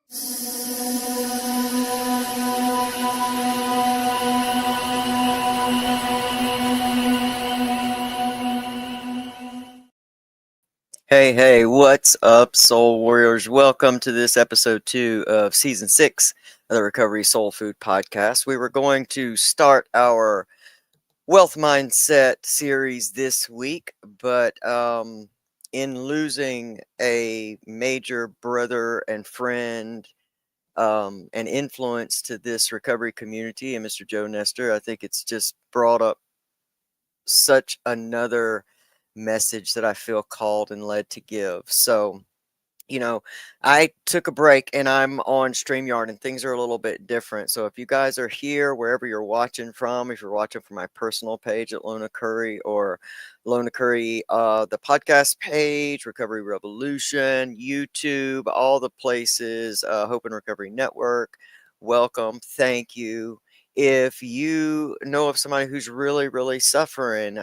Hey, what's up, Soul Warriors? Welcome to this episode 2 of Season 6 of the Recovery Soul Food Podcast. We were going to start our Wealth Mindset series this week, but in losing a major brother and friend and influence to this recovery community, and Mr. Joe Nestor, I think it's just brought up such another message that I feel called and led to give. So, I took a break and I'm on StreamYard and things are a little bit different. So if you guys are here, wherever you're watching from, if you're watching from my personal page at Lona Curry or Lona Curry, the podcast page, Recovery Revolution, YouTube, all the places, Hope and Recovery Network, welcome. Thank you. If you know of somebody who's really, really suffering,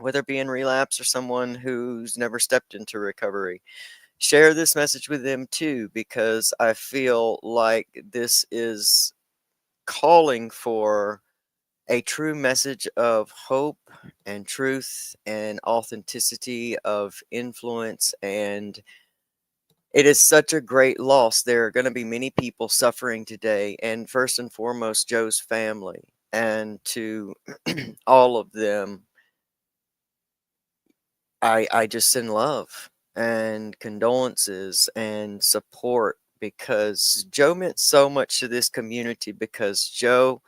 whether it be in relapse or someone who's never stepped into recovery, share this message with them too, because I feel like this is calling for a true message of hope and truth and authenticity of influence. And it is such a great loss. There are going to be many people suffering today, and first and foremost, Joe's family. And to all of them, I just send love and condolences and support, because Joe meant so much to this community, because Joe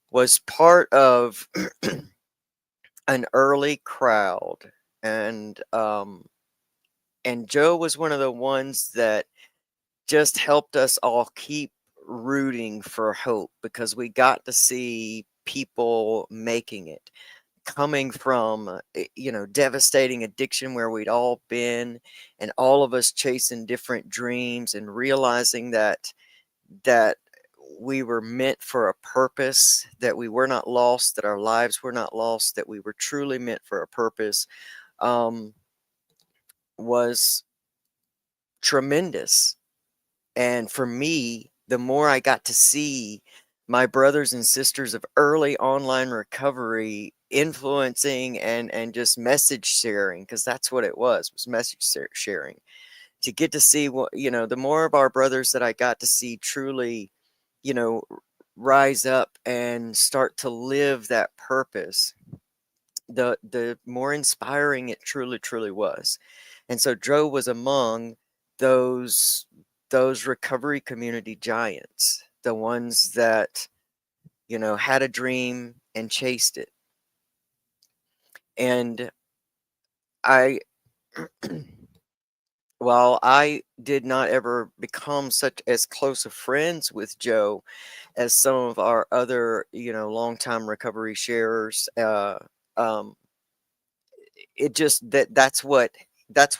was part of an early crowd, and Joe was one of the ones that just helped us all keep rooting for hope, because we got to see people making it, coming from devastating addiction where we'd all been, and all of us chasing different dreams and realizing that we were meant for a purpose, that we were not lost, that our lives were not lost, that we were truly meant for a purpose, um, was tremendous. And for me, the more I got to see my brothers and sisters of early online recovery influencing and just message sharing, because that's what it was message sharing, to get to see what, the more of our brothers that I got to see truly, you know, rise up and start to live that purpose, the more inspiring it truly was. And so Joe was among those recovery community giants, the ones that, had a dream and chased it. And I, while I did not ever become such as close of friends with Joe as some of our other, longtime recovery sharers, um, it just that's what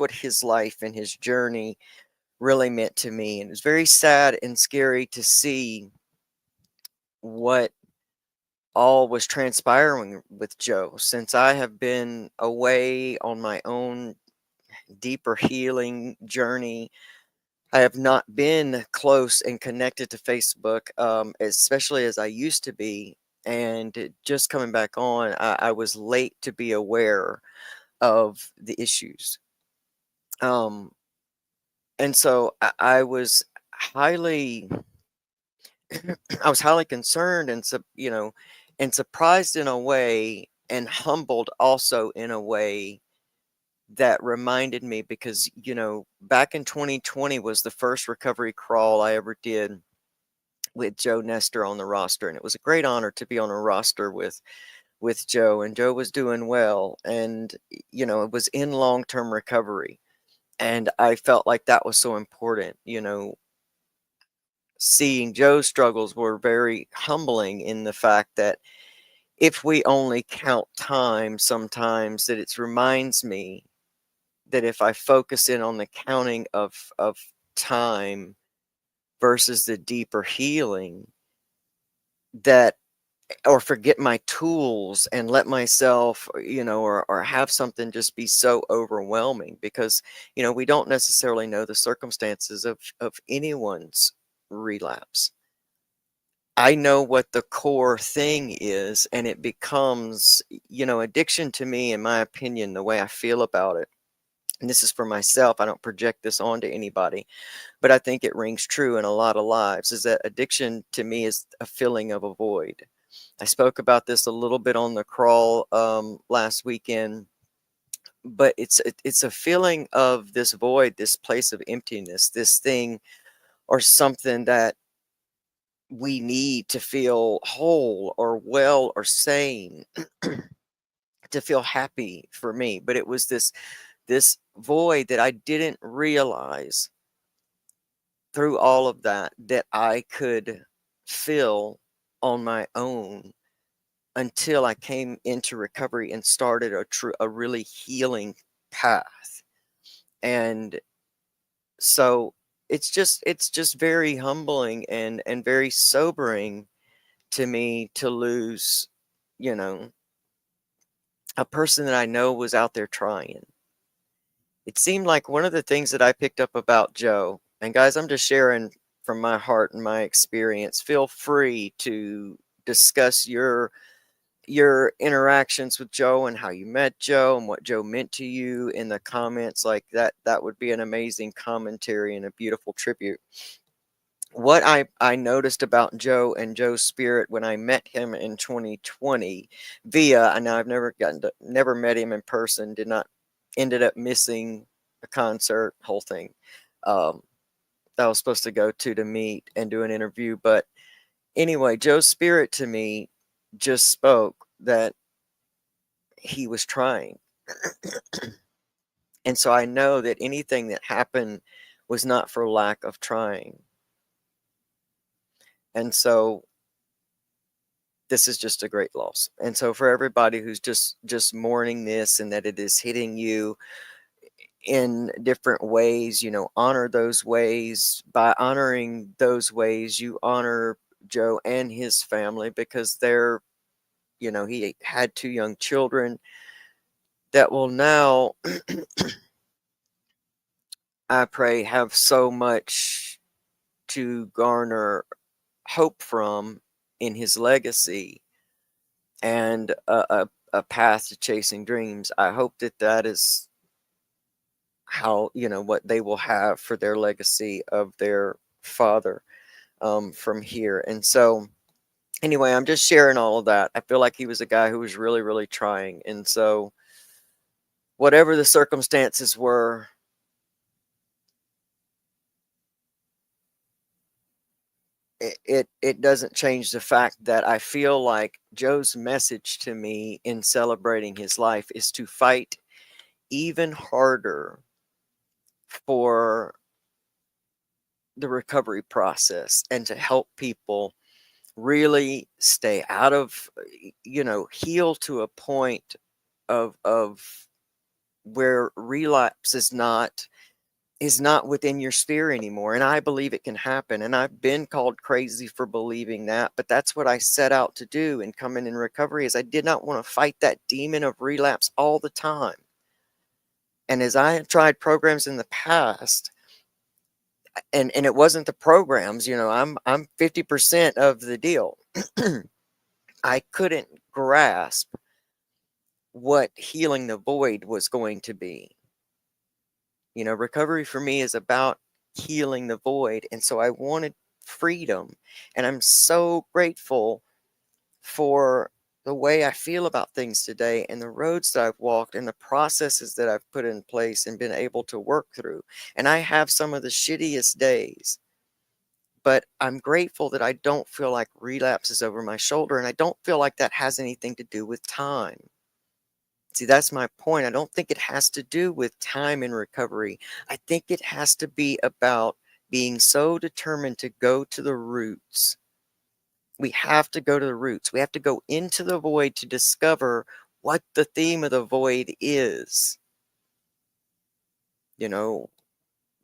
his life and his journey really meant to me. And it was very sad and scary to see what all was transpiring with Joe, since I have been away on my own deeper healing journey. I have not been close and connected to Facebook, especially as I used to be. And just coming back on, I was late to be aware of the issues. Um, and so I was highly I was highly concerned and and surprised in a way, and humbled also in a way, that reminded me, because back in 2020 was the first recovery crawl I ever did with Joe Nestor on the roster, and it was a great honor to be on a roster with Joe, and Joe was doing well, and it was in long-term recovery, and I felt like that was so important. Seeing Joe's struggles were very humbling, in the fact that if we only count time, sometimes that it reminds me that if I focus in on the counting of time versus the deeper healing, that or forget my tools and let myself, or have something just be so overwhelming because, we don't necessarily know the circumstances of anyone's relapse. I know what the core thing is, and it becomes, addiction to me, in my opinion, the way I feel about it. And this is for myself. I don't project this onto anybody, but I think it rings true in a lot of lives is that addiction to me is a feeling of a void. I spoke about this a little bit on the crawl last weekend, but it's a feeling of this void, this place of emptiness, this thing or something that we need to feel whole or well or sane, to feel happy for me. But it was this void that I didn't realize through all of that I could fill on my own until I came into recovery and started a really healing path. And so it's just very humbling and very sobering to me to lose, you know, a person that I know was out there trying. It seemed like one of the things that I picked up about Joe, and guys, I'm just sharing from my heart and my experience. Feel free to discuss your interactions with Joe and how you met Joe and what Joe meant to you in the comments. Like that would be an amazing commentary and a beautiful tribute. What I noticed about Joe and Joe's spirit when I met him in 2020 via, I know I've never met him in person, did not ended up missing a concert, whole thing. Um, that I was supposed to go to meet and do an interview. But anyway, Joe's spirit to me just spoke that he was trying. And so I know that anything that happened was not for lack of trying. And so this is just a great loss. And so for everybody who's just mourning this and that it is hitting you in different ways, honor those ways. By honoring those ways, you honor Joe and his family because he had two young children that will now, I pray, have so much to garner hope from in his legacy and a path to chasing dreams. I hope that is how, what they will have for their legacy of their father from here. And so, anyway, I'm just sharing all of that. I feel like he was a guy who was really, really trying. And so, whatever the circumstances were, it doesn't change the fact that I feel like Joe's message to me in celebrating his life is to fight even harder for the recovery process and to help people really stay out of, heal to a point of where relapse is not within your sphere anymore. And I believe it can happen. And I've been called crazy for believing that, but that's what I set out to do in coming in recovery is I did not want to fight that demon of relapse all the time. And as I had tried programs in the past, and it wasn't the programs, I'm 50% of the deal. I couldn't grasp what healing the void was going to be. Recovery for me is about healing the void. And so I wanted freedom. And I'm so grateful for the way I feel about things today and the roads that I've walked and the processes that I've put in place and been able to work through. And I have some of the shittiest days, but I'm grateful that I don't feel like relapse is over my shoulder. And I don't feel like that has anything to do with time. See, that's my point. I don't think it has to do with time in recovery. I think it has to be about being so determined to go to the roots. We have to go to the roots. We have to go into the void to discover what the theme of the void is. You know,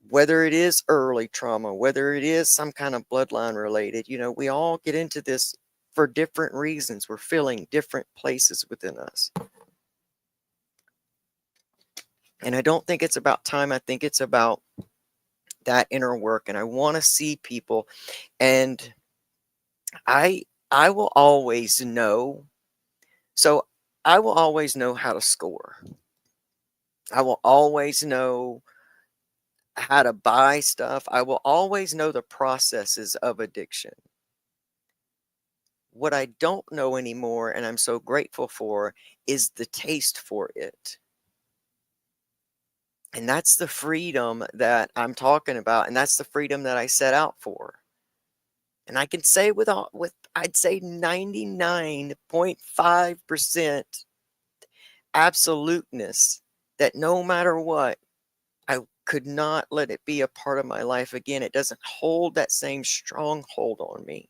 whether it is early trauma, whether it is some kind of bloodline related, we all get into this for different reasons. We're filling different places within us. And I don't think it's about time. I think it's about that inner work. And I want to see people. And I I will always know. So I will always know how to score. I will always know how to buy stuff. I will always know the processes of addiction. What I don't know anymore, and I'm so grateful for, is the taste for it. And that's the freedom that I'm talking about, and that's the freedom that I set out for. And I can say with I'd say 99.5% absoluteness that no matter what, I could not let it be a part of my life again. It doesn't hold that same stronghold on me.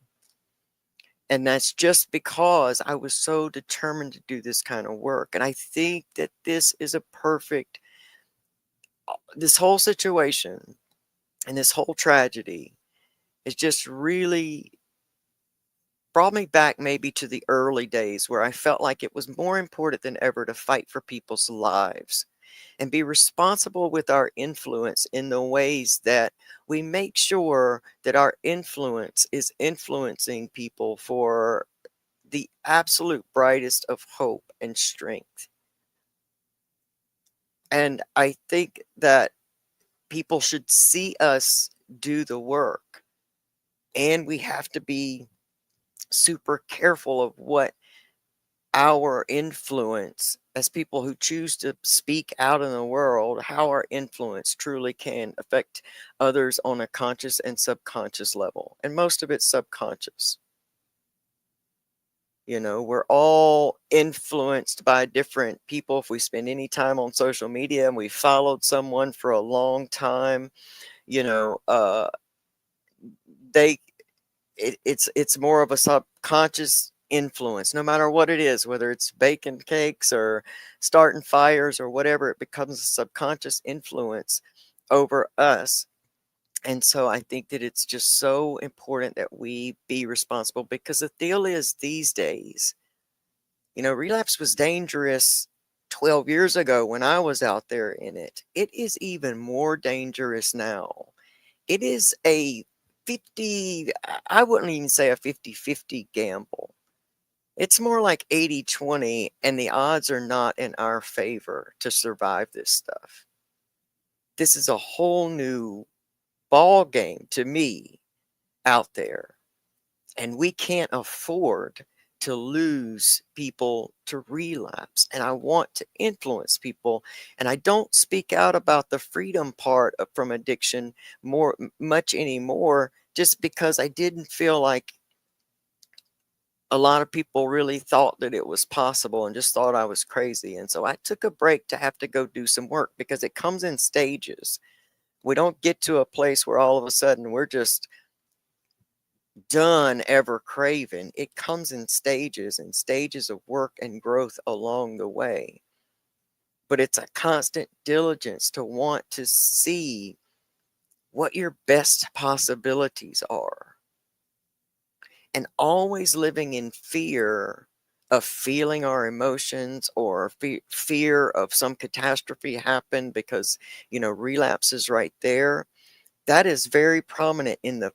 And that's just because I was so determined to do this kind of work. And I think that this is a perfect, this whole situation and this whole tragedy is just really brought me back maybe to the early days where I felt like it was more important than ever to fight for people's lives and be responsible with our influence in the ways that we make sure that our influence is influencing people for the absolute brightest of hope and strength. And I think that people should see us do the work. And we have to be super careful of what our influence as people who choose to speak out in the world, how our influence truly can affect others on a conscious and subconscious level. And most of it's subconscious. You know, we're all influenced by different people. If we spend any time on social media and we followed someone for a long time, you know, they it's more of a subconscious influence, no matter what it is, whether it's baking cakes or starting fires or whatever, it becomes a subconscious influence over us. And so I think that it's just so important that we be responsible, because the deal is these days, you know, relapse was dangerous 12 years ago when I was out there in it. It is even more dangerous now. It is a 50, I wouldn't even say a 50-50 gamble. It's more like 80-20, and the odds are not in our favor to survive this stuff. This is a whole new ball game to me out there. And we can't afford to lose people to relapse. And I want to influence people. And I don't speak out about the freedom part from addiction much anymore, just because I didn't feel like a lot of people really thought that it was possible and just thought I was crazy. And so I took a break to have to go do some work, because it comes in stages. We don't get to a place where all of a sudden we're just done ever craving. It comes in stages and stages of work and growth along the way. But it's a constant diligence to want to see what your best possibilities are. And always living in fear of feeling our emotions, or fear of some catastrophe happen, because, you know, relapse is right there. That is very prominent in the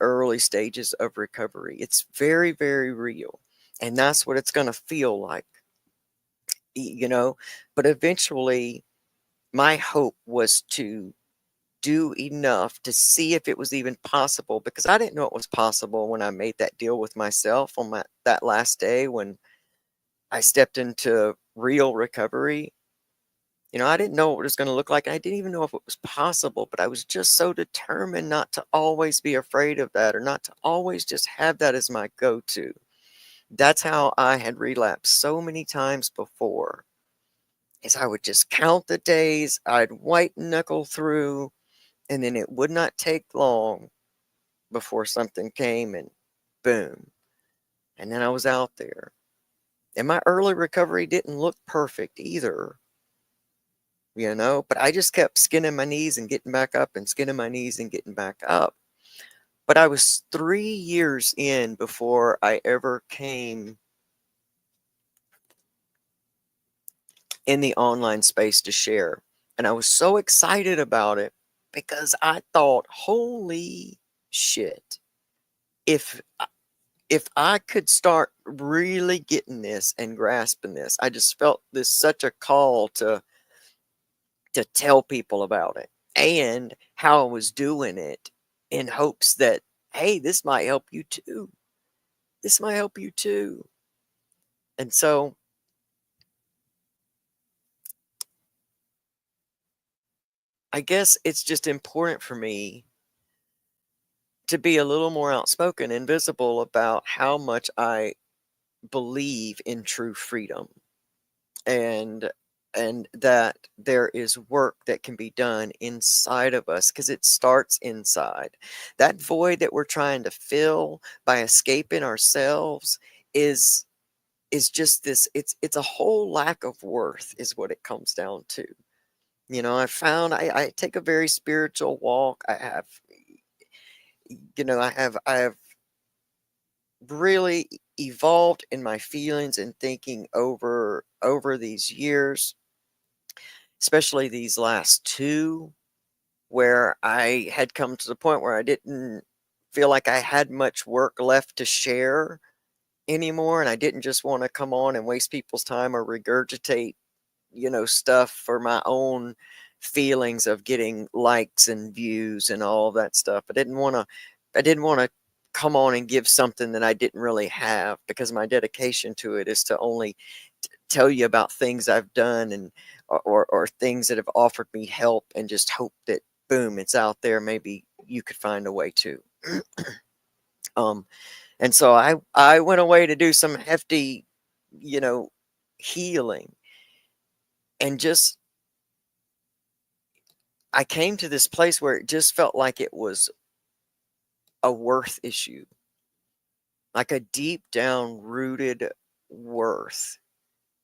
early stages of recovery. It's very, very real. And that's what it's going to feel like, you know. But eventually, my hope was to do enough to see if it was even possible, because I didn't know it was possible when I made that deal with myself on that last day when I stepped into real recovery. You know, I didn't know what it was going to look like. I didn't even know if it was possible, but I was just so determined not to always be afraid of that, or not to always just have that as my go-to. That's how I had relapsed so many times before, is I would just count the days, I'd white knuckle through, and then it would not take long before something came and boom. And then I was out there. And my early recovery didn't look perfect either, you know, but I just kept skinning my knees and getting back up, and skinning my knees and getting back up. But I was 3 years in before I ever came in the online space to share. And I was so excited about it because I thought, holy shit, if if I could start really getting this and grasping this, I just felt this such a call to tell people about it and how I was doing it in hopes that, hey, this might help you too. This might help you too. And so I guess it's just important for me to be a little more outspoken and visible about how much I believe in true freedom, and that there is work that can be done inside of us because it starts inside. That void that we're trying to fill by escaping ourselves is just this, it's a whole lack of worth is what it comes down to. I found I take a very spiritual walk. I have, I have really evolved in my feelings and thinking over these years, especially these last two, where I had come to the point where I didn't feel like I had much work left to share anymore, and I didn't just want to come on and waste people's time or regurgitate, stuff for my own feelings of getting likes and views and all of that stuff. I didn't want to come on and give something that I didn't really have, because my dedication to it is to only tell you about things I've done, and or things that have offered me help, and just hope that boom, it's out there. Maybe you could find a way to. um and so I went away to do some hefty, you know, healing, and just I came to this place where it just felt like it was a worth issue, like a deep down rooted worth,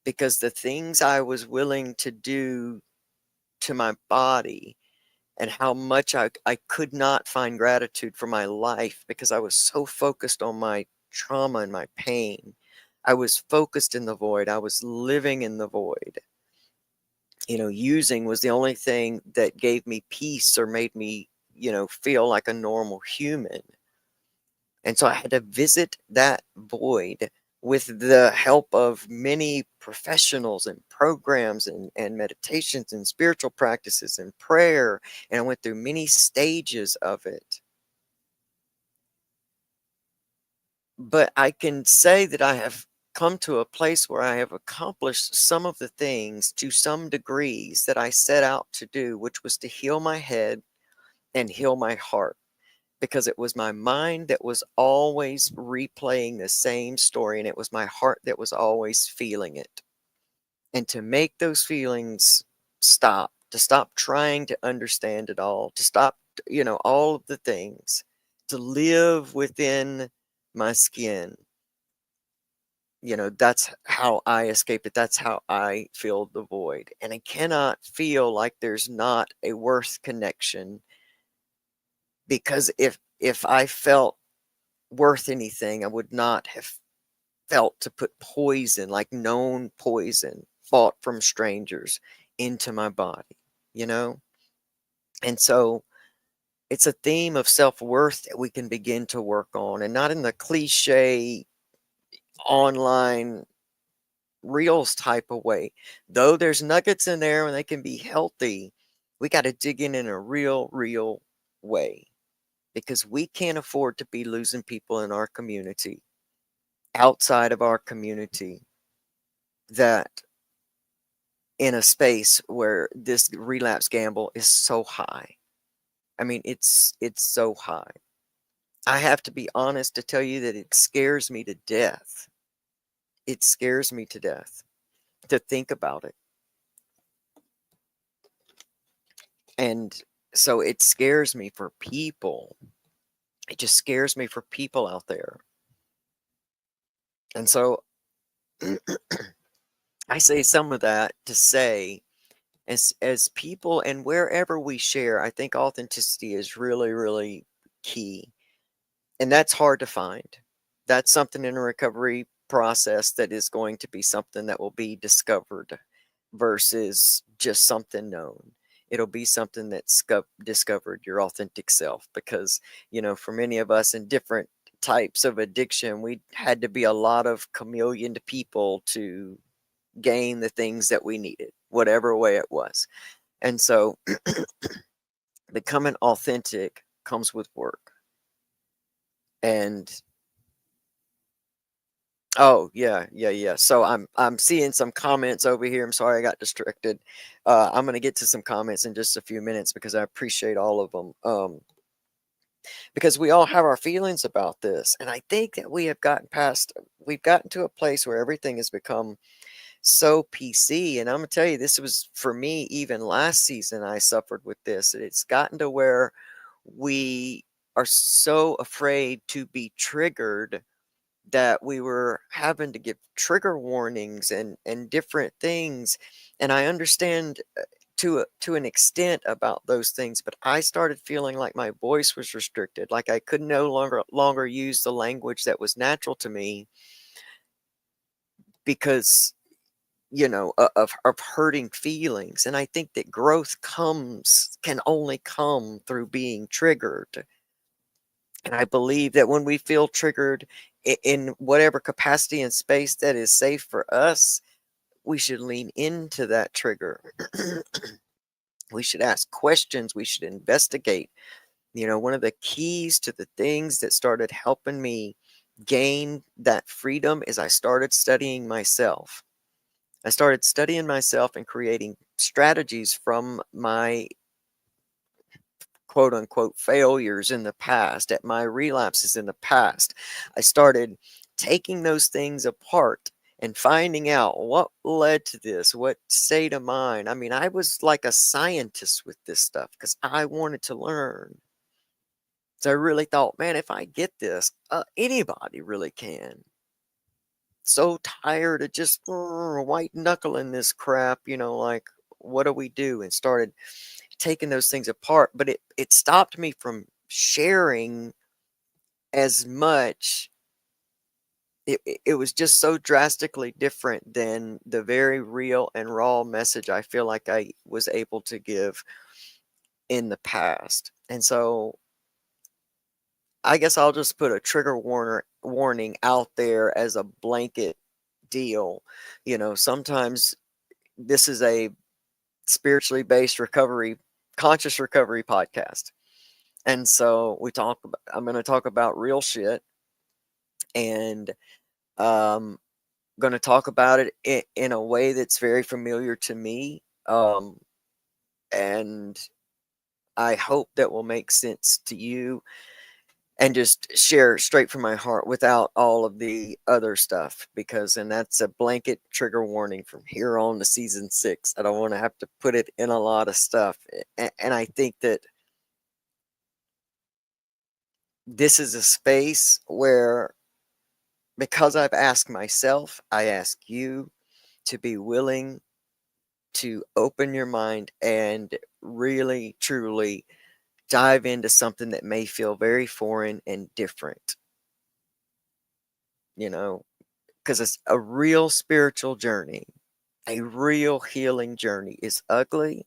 because the things I was willing to do to my body, and how much I could not find gratitude for my life because I was so focused on my trauma and my pain. I was focused in the void. I was living in the void. Using was the only thing that gave me peace or made me, feel like a normal human. And so I had to visit that void with the help of many professionals and programs, and meditations and spiritual practices and prayer. And I went through many stages of it. But I can say that I have come to a place where I have accomplished some of the things to some degrees that I set out to do, which was to heal my head and heal my heart, because it was my mind that was always replaying the same story, and it was my heart that was always feeling it. And to make those feelings stop, to stop trying to understand it all, to stop, all of the things, to live within my skin. That's how I escape it. That's how I fill the void. And I cannot feel like there's not a worth connection, because if I felt worth anything, I would not have felt to put poison, like known poison, bought from strangers, into my body, you know? And so it's a theme of self worth that we can begin to work on, and not in the cliche online reels type of way. Though there's nuggets in there and they can be healthy, we got to dig in a real way, because we can't afford to be losing people in our community, outside of our community, that in a space where this relapse gamble is so high. I mean, it's so high. I have to be honest to tell you that it scares me to death. It scares me to death to think about it. And so it scares me for people. It just scares me for people out there. And so I say some of that to say, as people and wherever we share, I think authenticity is really key. And that's hard to find. That's something in a recovery process that is going to be something that will be discovered versus just something known. It'll be something that's discovered, your authentic self, because, for many of us in different types of addiction, we had to be a lot of chameleon to people to gain the things that we needed, whatever way it was. And so becoming authentic comes with work. And oh, yeah, yeah, yeah. So I'm seeing some comments over here. I'm sorry I got distracted. I'm gonna get to some comments in just a few minutes because I appreciate all of them. Because we all have our feelings about this, and I think that we've gotten to a place where everything has become so PC. And I'm gonna tell you, this was for me even last season. I suffered with this. It's gotten to where we are so afraid to be triggered that we were having to give trigger warnings and different things. And I understand to an extent about those things, but I started feeling like my voice was restricted, like I could no longer use the language that was natural to me because of hurting feelings. And I think that growth can only come through being triggered. And I believe that when we feel triggered in whatever capacity and space that is safe for us, we should lean into that trigger. We should ask questions. We should investigate. One of the keys to the things that started helping me gain that freedom is I started studying myself. I started studying myself and creating strategies from my quote unquote failures in the past, at my relapses in the past. I started taking those things apart and finding out what led to this, what state of mind. I mean, I was like a scientist with this stuff because I wanted to learn. So I really thought, man, if I get this, anybody really can. So tired of just white knuckling this crap, like, what do we do? And started taking those things apart, but it stopped me from sharing as much. It was just so drastically different than the very real and raw message I feel like I was able to give in the past. And so I guess I'll just put a trigger warning out there as a blanket deal. Sometimes this is a spiritually based conscious recovery podcast. And so I'm going to talk about real shit, and um going to talk about it in a way that's very familiar to me, and I hope that will make sense to you, and just share straight from my heart without all of the other stuff, and that's a blanket trigger warning from here on to season 6. I don't want to have to put it in a lot of stuff. And I think that this is a space where, because I've asked myself, I ask you to be willing to open your mind and really, truly dive into something that may feel very foreign and different, you know, because it's a real spiritual journey. A real healing journey is ugly,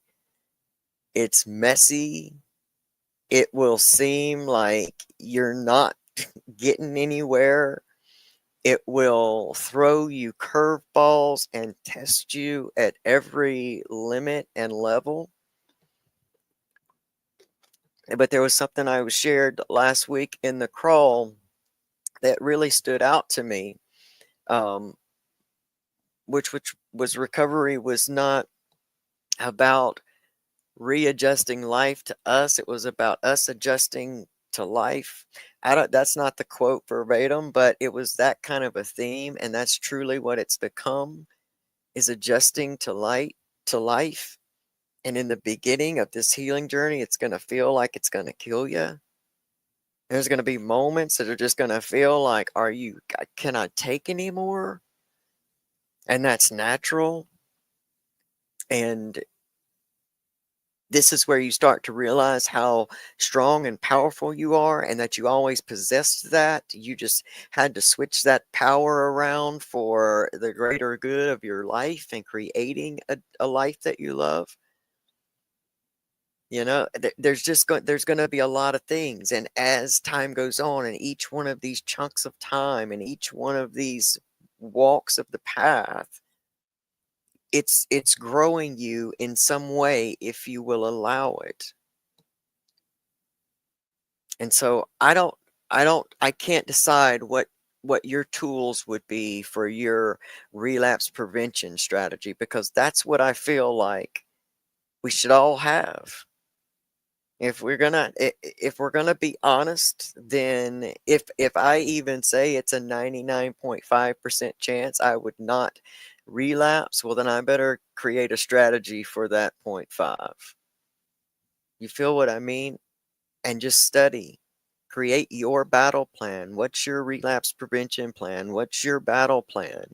it's messy, it will seem like you're not getting anywhere. It will throw you curveballs and test you at every limit and level. But there was something I was shared last week in the crawl that really stood out to me, um, which was recovery was not about readjusting life to us. It was about us adjusting to life. That's not the quote verbatim, but it was that kind of a theme, and that's truly what it's become, is adjusting to life. And in the beginning of this healing journey, it's going to feel like it's going to kill you. There's going to be moments that are just going to feel like, can I take anymore? And that's natural. And This is where you start to realize how strong and powerful you are and that you always possessed that. You just had to switch that power around for the greater good of your life and creating a life that you love. There's going to be a lot of things, and as time goes on and each one of these chunks of time and each one of these walks of the path, it's growing you in some way if you will allow it. And so I can't decide what your tools would be for your relapse prevention strategy, because that's what I feel like we should all have. If we're gonna be honest, then if I even say it's a 99.5% chance I would not relapse, well then I better create a strategy for that 0.5. You feel what I mean? And just study. Create your battle plan. What's your relapse prevention plan? What's your battle plan?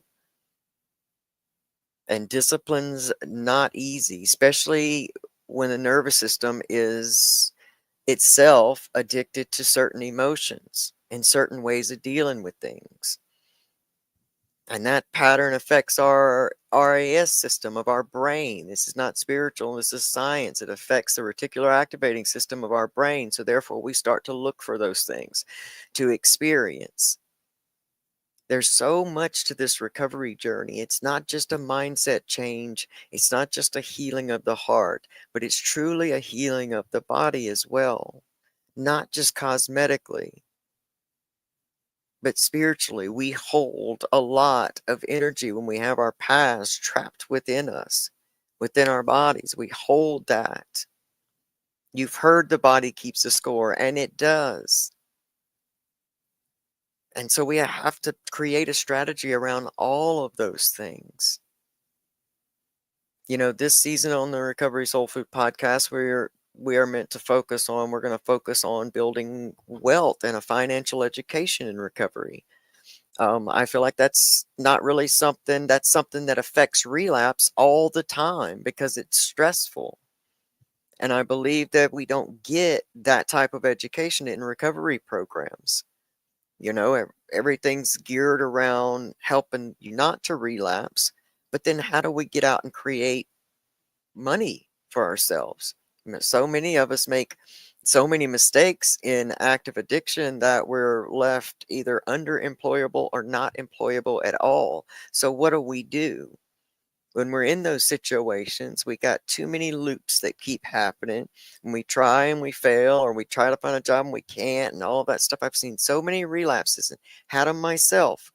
And discipline's not easy, especially when the nervous system is itself addicted to certain emotions and certain ways of dealing with things. And that pattern affects our RAS system of our brain. This is not spiritual, this is science. It affects the reticular activating system of our brain. So therefore we start to look for those things to experience. There's so much to this recovery journey. It's not just a mindset change. It's not just a healing of the heart, but it's truly a healing of the body as well. Not just cosmetically, but spiritually. We hold a lot of energy when we have our past trapped within us, within our bodies. We hold that. You've heard the body keeps the score, and it does. And so we have to create a strategy around all of those things. This season on the Recovery Soul Food podcast, we are meant to we're going to focus on building wealth and a financial education in recovery. I feel like that's not really that's something that affects relapse all the time because it's stressful. And I believe that we don't get that type of education in recovery programs. Everything's geared around helping you not to relapse, but then how do we get out and create money for ourselves? So many of us make so many mistakes in active addiction that we're left either underemployable or not employable at all. So what do? When we're in those situations, we got too many loops that keep happening, and we try and we fail, or we try to find a job and we can't, and all of that stuff. I've seen so many relapses and had them myself,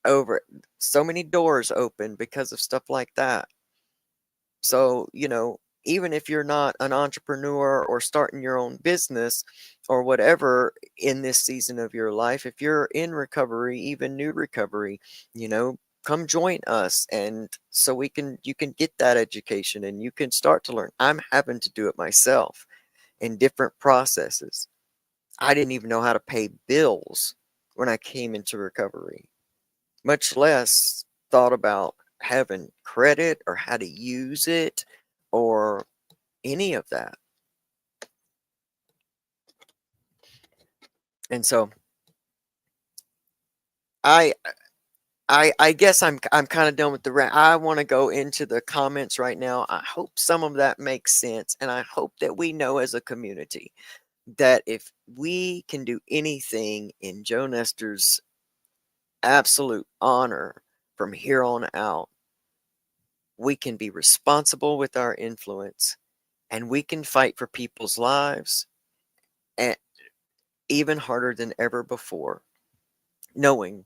over so many doors open because of stuff like that. So, even if you're not an entrepreneur or starting your own business or whatever in this season of your life, if you're in recovery, even new recovery, come join us, and so you can get that education and you can start to learn. I'm having to do it myself in different processes. I didn't even know how to pay bills when I came into recovery, much less thought about having credit or how to use it or any of that. And so I I guess I'm kind of done with the rant. I want to go into the comments right now. I hope some of that makes sense, and I hope that we know as a community that if we can do anything in Joe Nestor's absolute honor from here on out, we can be responsible with our influence, and we can fight for people's lives, and even harder than ever before, knowing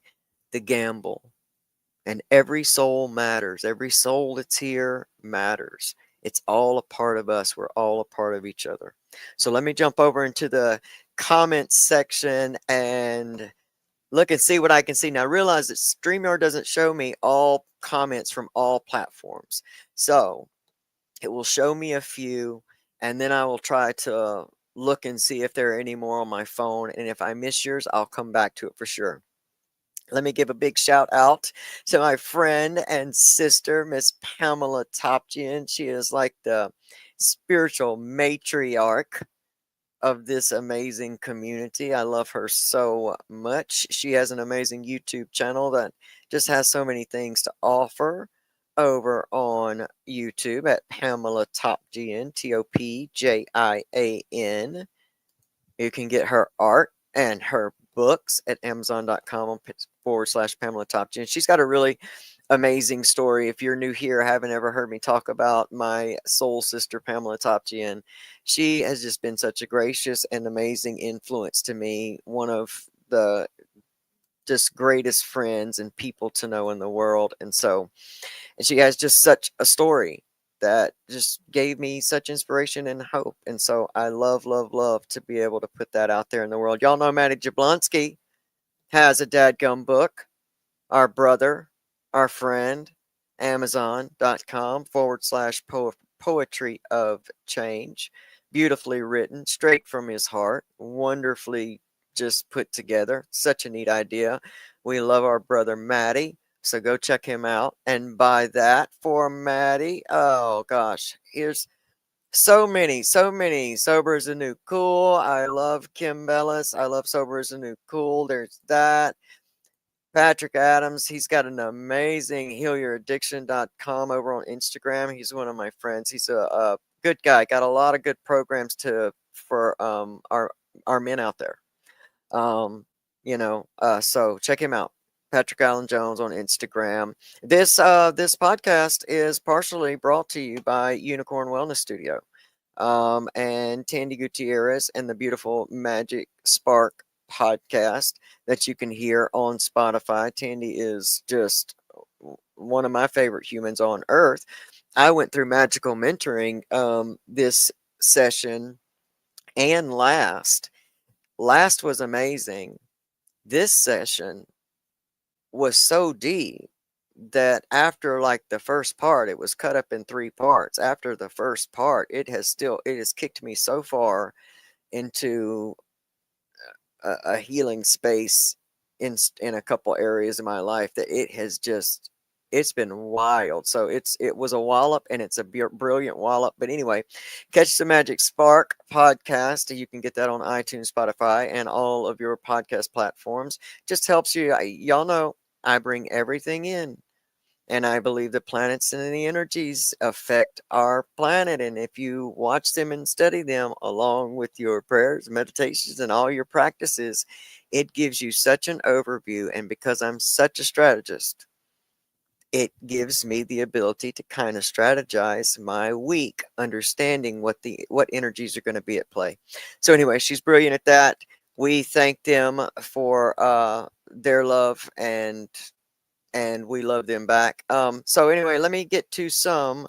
the gamble. And every soul matters. Every soul that's here matters. It's all a part of us. We're all a part of each other. So let me jump over into the comments section and look and see what I can see. Now realize that StreamYard doesn't show me all comments from all platforms. So it will show me a few, and then I will try to look and see if there are any more on my phone. And if I miss yours, I'll come back to it for sure. Let me give a big shout out to my friend and sister, Miss Pamela Topjian. She is like the spiritual matriarch of this amazing community. I love her so much. She has an amazing YouTube channel that just has so many things to offer over on YouTube at Pamela Topjian, Topjian. You can get her art and her books at Amazon.com / Pamela Topjian. She's got a really amazing story. If you're new here, haven't ever heard me talk about my soul sister, Pamela Topjian, she has just been such a gracious and amazing influence to me. One of the just greatest friends and people to know in the world. And she has just such a story that just gave me such inspiration and hope. And so I love, love, love to be able to put that out there in the world. Y'all know Maddie Jablonski has a dadgum book, our brother, our friend, Amazon.com / poetry of change. Beautifully written, straight from his heart, wonderfully just put together. Such a neat idea. We love our brother Maddie. So go check him out and buy that for Maddie. Oh gosh, here's so many. Sober is a new cool. I love Kim Bellis. I love Sober is a new cool. There's that. Patrick Adams, he's got an amazing healyouraddiction.com over on Instagram. He's one of my friends. He's a good guy. Got a lot of good programs for our men out there. So check him out. Patrick Allen Jones on Instagram. This podcast is partially brought to you by Unicorn Wellness Studio. And Tandy Gutierrez and the beautiful Magic Spark podcast that you can hear on Spotify. Tandy is just one of my favorite humans on earth. I went through magical mentoring this session and last. Last was amazing. This session was so deep that after like the first part, it was cut up in 3 parts. After the first part, it has kicked me so far into a healing space in a couple areas of my life that it's been wild. So it was a wallop, and it's a brilliant wallop. But anyway, catch the Magic Spark podcast. You can get that on iTunes, Spotify, and all of your podcast platforms. Just helps you. Y'all know I bring everything in. And I believe the planets and the energies affect our planet. And if you watch them and study them along with your prayers, meditations, and all your practices, it gives you such an overview. And because I'm such a strategist, it gives me the ability to kind of strategize my week, understanding what energies are going to be at play. So anyway, she's brilliant at that. We thank them for their love, and we love them back. So anyway, let me get to some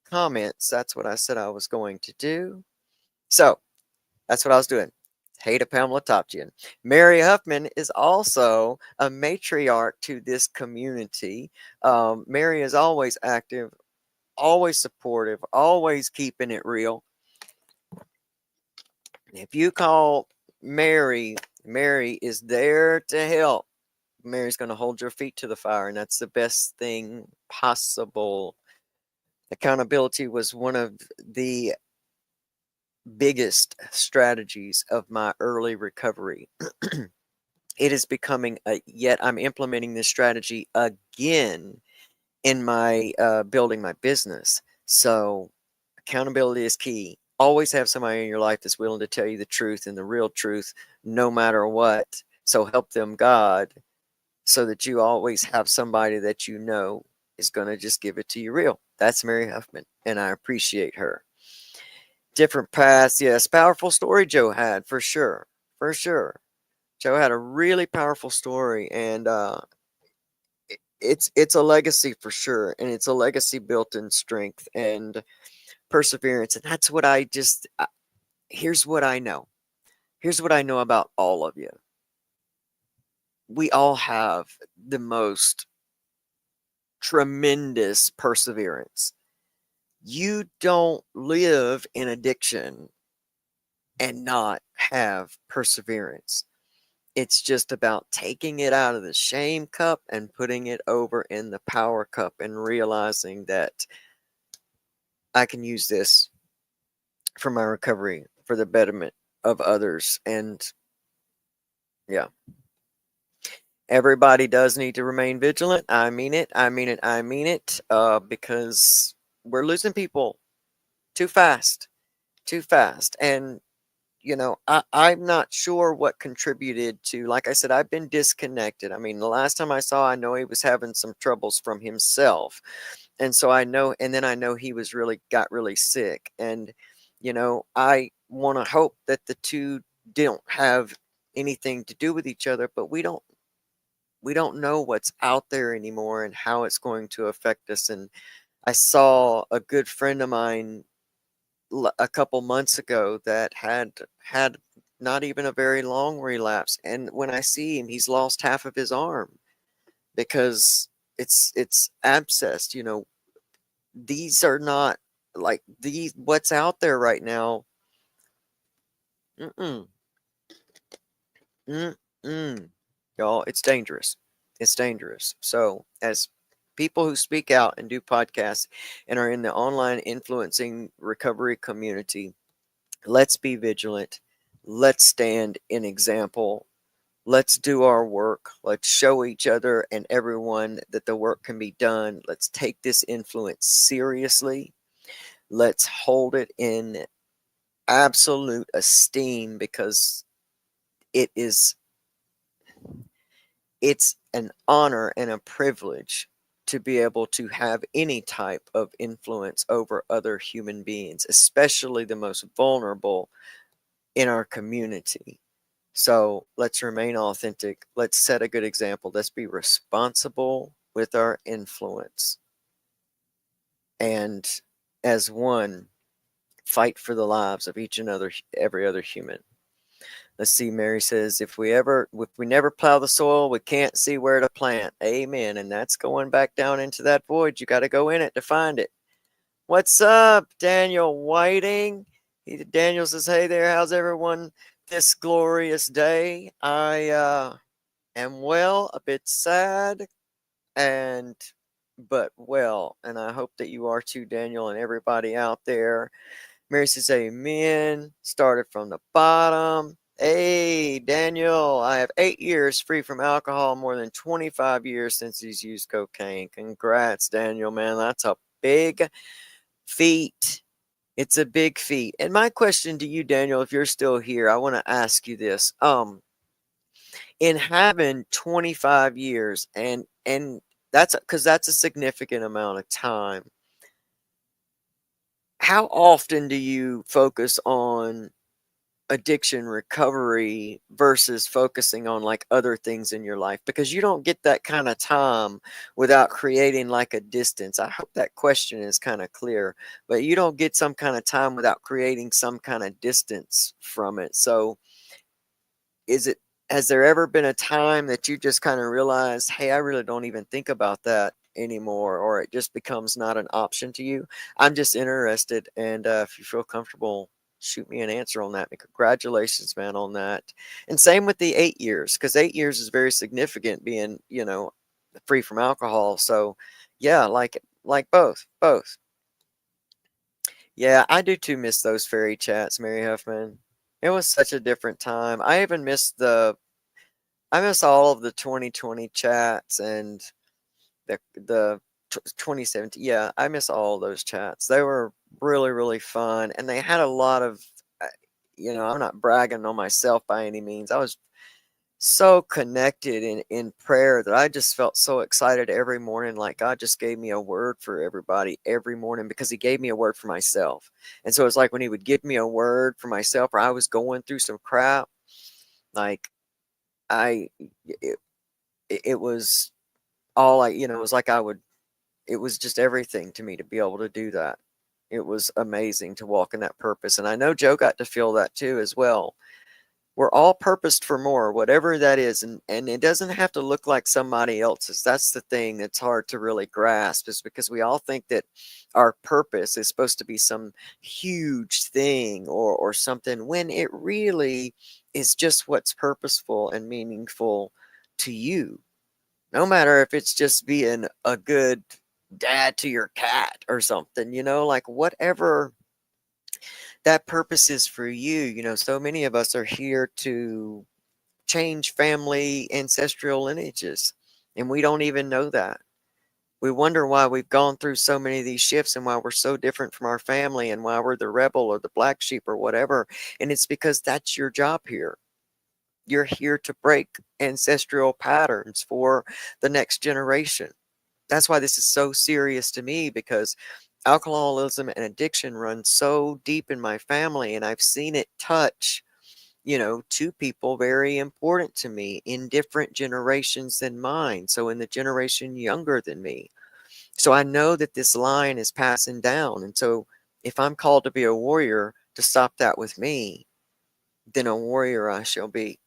comments. That's what I said I was going to do. So that's what I was doing. Hey to Pamela Topjian. Mary Huffman is also a matriarch to this community. Mary is always active, always supportive, always keeping it real. If you call Mary, Mary is there to help. Mary's going to hold your feet to the fire, and that's the best thing possible. Accountability was one of the biggest strategies of my early recovery. It is becoming yet I'm implementing this strategy again in my building my business. So accountability is key. Always have somebody in your life that's willing to tell you the truth and the real truth, no matter what. So help them God, so that you always have somebody that you know is going to just give it to you real. That's Mary Huffman, and I appreciate her. Different paths, yes. Powerful story Joe had, for sure. For sure. Joe had a really powerful story, and it's a legacy for sure, and it's a legacy built in strength and perseverance. And that's what here's what I know. Here's what I know about all of you. We all have the most tremendous perseverance. You don't live in addiction and not have perseverance. It's just about taking it out of the shame cup and putting it over in the power cup and realizing that I can use this for my recovery, for the betterment of others. And yeah, everybody does need to remain vigilant. I mean it. I mean it. I mean it. Because we're losing people too fast, too fast. And I'm not sure what contributed to, like I said, I've been disconnected. I mean, the last time I saw, I know he was having some troubles from himself. And so I know, and then I know he was got really sick. And, I want to hope that the two don't have anything to do with each other, but we don't know what's out there anymore and how it's going to affect us. And I saw a good friend of mine a couple months ago that had not even a very long relapse, and when I see him, he's lost half of his arm because it's abscessed. These are not like these what's out there right now. Mm-mm, mm-mm. Y'all, it's dangerous. It's dangerous. So as people who speak out and do podcasts and are in the online influencing recovery community, let's be vigilant. Let's stand in example. Let's do our work. Let's show each other and everyone that the work can be done. Let's take this influence seriously. Let's hold it in absolute esteem because it is it's an honor and a privilege to be able to have any type of influence over other human beings, especially the most vulnerable in our community. So let's remain authentic. Let's set a good example. Let's be responsible with our influence. And as one, fight for the lives of every other human. Let's see, Mary says, if we never plow the soil, we can't see where to plant. Amen. And that's going back down into that void. You got to go in it to find it. What's up, Daniel Whiting? Daniel says, hey there, how's everyone this glorious day? I am well, a bit sad, but well, and I hope that you are too, Daniel, and everybody out there. Mary says, amen. Started from the bottom. Hey, Daniel, I have 8 years free from alcohol, more than 25 years since he's used cocaine. Congrats, Daniel, man. That's a big feat. It's a big feat. And my question to you, Daniel, if you're still here, I want to ask you this. In having 25 years and that's because that's a significant amount of time. How often do you focus on addiction recovery versus focusing on like other things in your life? Because you don't get that kind of time without creating like a distance. I hope that question is kind of clear, but you don't get some kind of time without creating some kind of distance from it. So is it has there ever been a time that you just kind of realized, hey, I really don't even think about that anymore, or it just becomes not an option to you? I'm just interested, and if you feel comfortable, shoot me an answer on that. And congratulations, man, on that. And same with the 8 years, because 8 years is very significant, being free from alcohol. So yeah, like both. Yeah, I do too miss those fairy chats, Mary Huffman. It was such a different time. I miss all of the 2020 chats and the 2017. Yeah, I miss all those chats. They were really, really fun, and they had a lot of, I'm not bragging on myself by any means. I was so connected in prayer that I just felt so excited every morning. Like God just gave me a word for everybody every morning because He gave me a word for myself. And so it's like when He would give me a word for myself, or I was going through some crap, like I, it, it was all it was like it was just everything to me to be able to do that. It was amazing to walk in that purpose. And I know Joe got to feel that too as well. We're all purposed for more, whatever that is. And it doesn't have to look like somebody else's. That's the thing that's hard to really grasp, is because we all think that our purpose is supposed to be some huge thing or something, when it really is just what's purposeful and meaningful to you. No matter if it's just being a good dad to your cat or something, like whatever that purpose is for you. So many of us are here to change family ancestral lineages, and we don't even know that. We wonder why we've gone through so many of these shifts and why we're so different from our family and why we're the rebel or the black sheep or whatever. And it's because that's your job here. You're here to break ancestral patterns for the next generation. That's why this is so serious to me, because alcoholism and addiction run so deep in my family, and I've seen it touch, two people very important to me in different generations than mine. So in the generation younger than me. So I know that this line is passing down. And so if I'm called to be a warrior to stop that with me, then a warrior I shall be.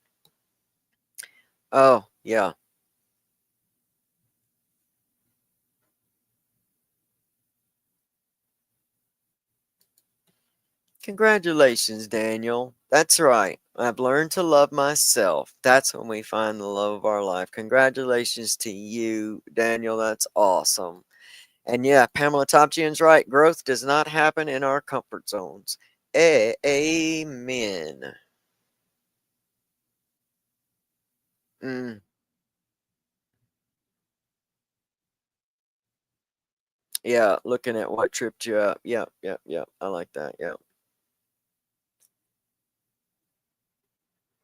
Oh, yeah. Congratulations, Daniel. That's right. I've learned to love myself. That's when we find the love of our life. Congratulations to you, Daniel. That's awesome. And yeah, Pamela Topchian's right. Growth does not happen in our comfort zones. Amen. Mm, yeah, looking at what tripped you up. Yep, yep, yep. I like that. Yep.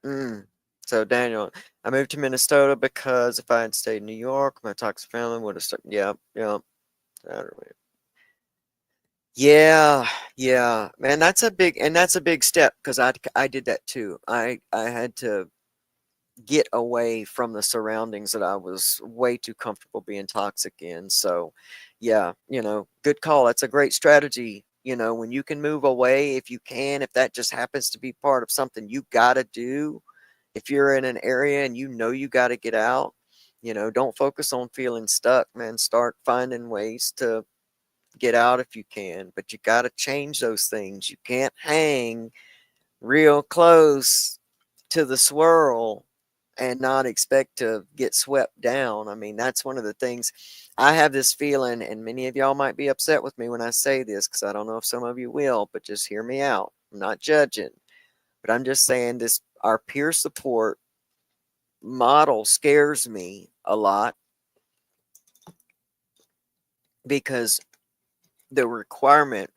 Mm. So, Daniel, I moved to Minnesota because if I had stayed in New York, my toxic family would have started. Yep, yep. Yeah, yeah, man, that's a big step because I did that too. I had to get away from the surroundings that I was way too comfortable being toxic in. So, yeah, good call. That's a great strategy. When you can move away, if you can, if that just happens to be part of something you got to do, if you're in an area and you got to get out, don't focus on feeling stuck, man. Start finding ways to get out if you can, but you got to change those things. You can't hang real close to the swirl and not expect to get swept down. I mean, that's one of the things. I have this feeling, and many of y'all might be upset with me when I say this because I don't know if some of you will, but just hear me out. I'm not judging, but I'm just saying this our peer support model scares me a lot because the requirement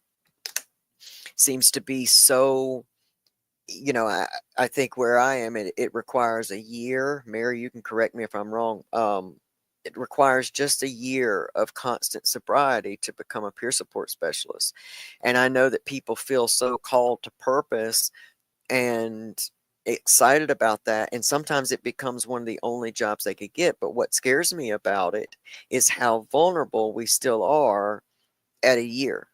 seems to be so, I think where I am, it requires a year. Mary, you can correct me if I'm wrong. It requires just a year of constant sobriety to become a peer support specialist. And I know that people feel so called to purpose and excited about that. And sometimes it becomes one of the only jobs they could get. But what scares me about it is how vulnerable we still are at a year.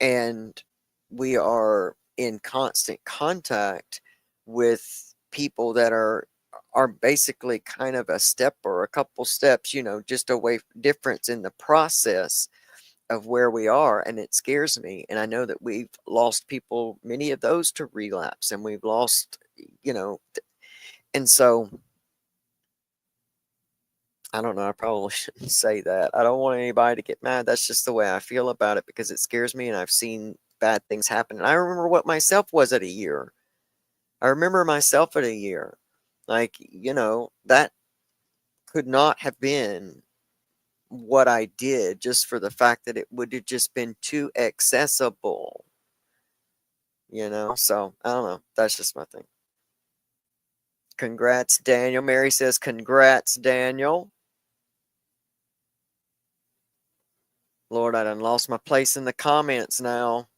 And we are in constant contact with people that are basically kind of a step or a couple steps, just away difference in the process of where we are, and it scares me. And I know that we've lost people, many of those to relapse, and we've lost, and so I don't know, I probably shouldn't say that. I don't want anybody to get mad. That's just the way I feel about it because it scares me and I've seen bad things happen. And I remember what myself was at a year. I remember myself at a year. Like, that could not have been what I did just for the fact that it would have just been too accessible. So I don't know. That's just my thing. Congrats, Daniel. Mary says, congrats, Daniel. Lord, I done lost my place in the comments now.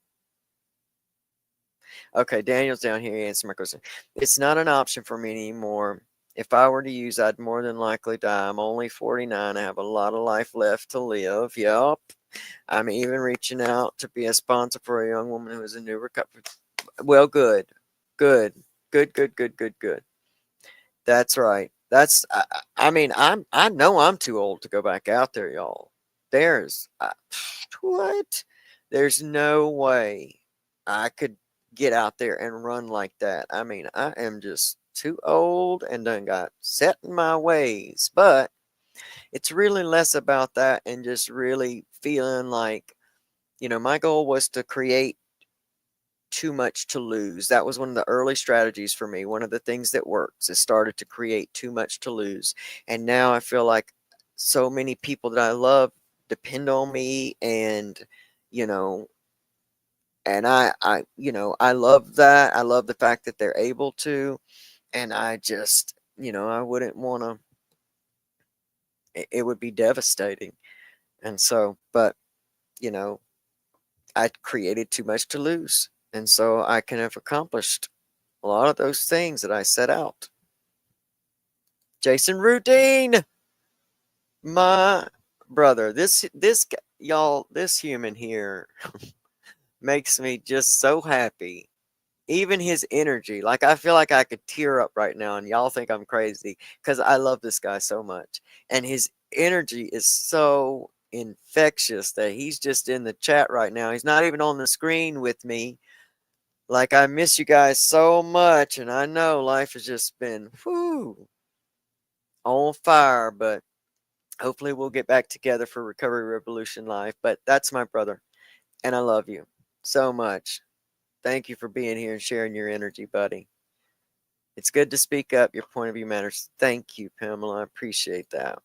Okay, Daniel's down here. He answered my question. It's not an option for me anymore. If I were to use, I'd more than likely die. I'm only 49. I have a lot of life left to live. Yup. I'm even reaching out to be a sponsor for a young woman who is a new recovery. Well, good. Good. Good, good, good, good, good. That's right. I mean, I know I'm too old to go back out there, y'all. There's, what? There's no way I could get out there and run like that. I mean, I am just too old and done got set in my ways. But it's really less about that and just really feeling like, my goal was to create too much to lose. That was one of the early strategies for me. One of the things that works is started to create too much to lose. And now I feel like so many people that I love depend on me, and you know and I love that. I love the fact that they're able to, and I just, I wouldn't want to, it would be devastating. And so, but, you know, I created too much to lose. And so I can have accomplished a lot of those things that I set out. Jason Routine, my brother, y'all, this human here makes me just so happy. Even his energy, like I feel like I could tear up right now, and y'all think I'm crazy because I love this guy so much. And his energy is so infectious that he's just in the chat right now. He's not even on the screen with me. Like, I miss you guys so much, and I know life has just been on fire, but hopefully we'll get back together for Recovery Revolution Live. But that's my brother, and I love you so much. Thank you for being here and sharing your energy, buddy. It's good to speak up. Your point of view matters. Thank you, Pamela. I appreciate that.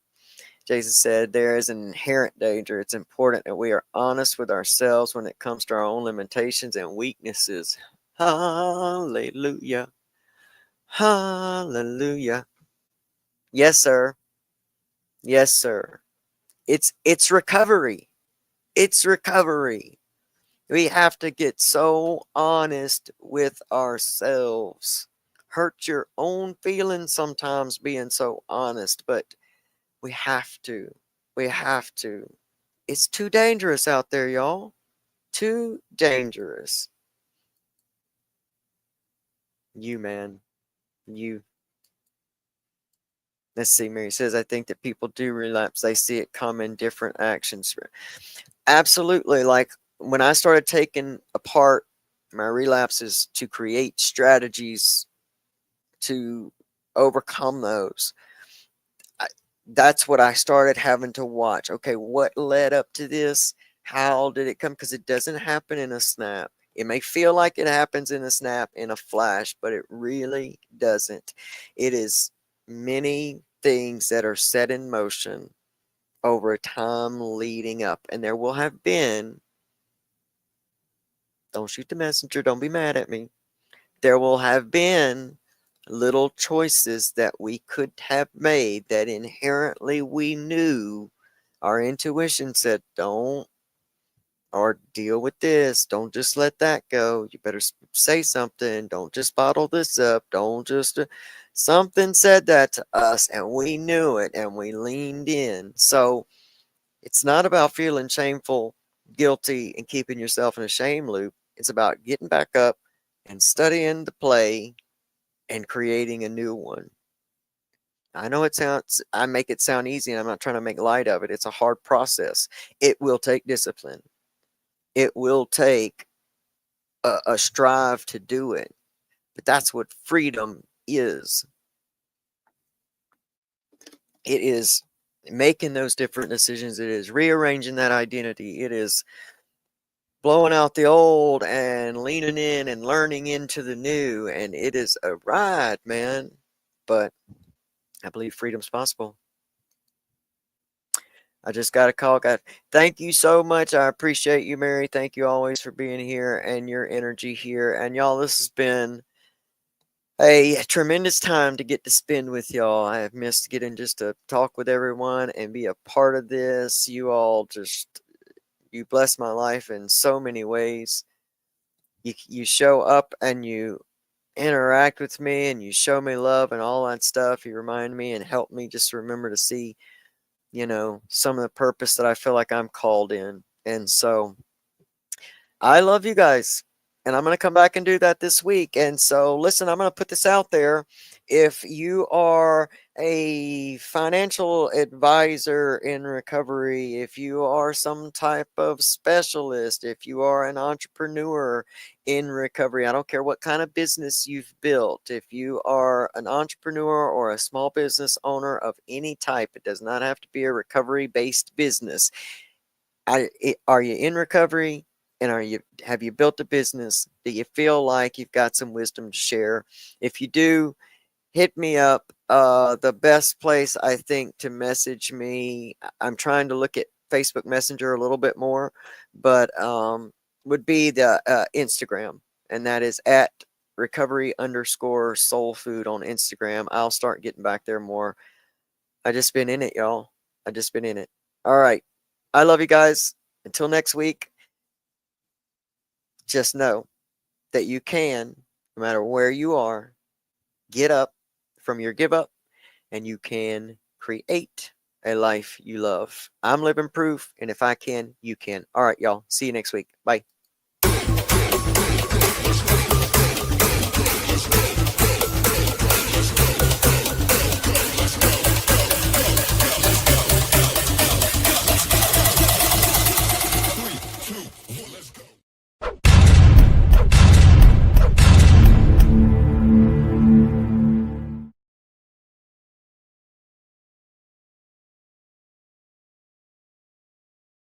Jason said, there is an inherent danger. It's important that we are honest with ourselves when it comes to our own limitations and weaknesses. Hallelujah. Hallelujah. Yes, sir. Yes, sir. It's recovery. It's recovery. We have to get so honest with ourselves. Hurt your own feelings sometimes being so honest, but we have to. We have to. It's too dangerous out there, y'all. Too dangerous. You, man. You. Let's see, Mary says, I think that people do relapse. They see it come in different actions. Absolutely. Like when I started taking apart my relapses to create strategies to overcome those, that's what I started having to watch. Okay, what led up to this? How did it come? Because it doesn't happen in a snap. It may feel like it happens in a snap, in a flash, but it really doesn't. It is many things that are set in motion over time leading up. And there will have been, don't shoot the messenger, don't be mad at me. There will have been little choices that we could have made that inherently we knew, our intuition said, don't, or deal with this. Don't just let that go. You better say something. Don't just bottle this up. Don't just. Something said that to us, and we knew it, and we leaned in. So it's not about feeling shameful, guilty, and keeping yourself in a shame loop. It's about getting back up and studying the play and creating a new one. I know I make it sound easy, and I'm not trying to make light of it. It's a hard process. It will take discipline. It will take a strive to do it. But that's what freedom is. It is making those different decisions. It is rearranging that identity. It is blowing out the old and leaning in and learning into the new. And it is a ride, man. But I believe freedom's possible. I just got a call. Thank you so much. I appreciate you, Mary. Thank you always for being here and your energy here. And y'all, this has been a tremendous time to get to spend with y'all. I have missed getting just to talk with everyone and be a part of this. You all you bless my life in so many ways. You show up and you interact with me and you show me love and all that stuff. You remind me and help me just remember to see, some of the purpose that I feel like I'm called in. And so I love you guys, And I'm going to come back and do that this week. And so, listen, I'm going to put this out there. If you are a financial advisor in recovery, if you are some type of specialist, if you are an entrepreneur in recovery, I don't care what kind of business you've built. If you are an entrepreneur or a small business owner of any type, it does not have to be a recovery-based business. Are you in recovery? And have you built a business? Do you feel like you've got some wisdom to share? If you do, hit me up. The best place I think to message me, I'm trying to look at Facebook Messenger a little bit more, but would be the Instagram, and that is at recovery_soul food on Instagram. I'll start getting back there more. I just been in it, y'all. I just been in it. All right. I love you guys. Until next week, just know that you can, no matter where you are, get up from your give up and you can create a life you love. I'm living proof, and if I can, you can. All right, y'all. See you next week. Bye.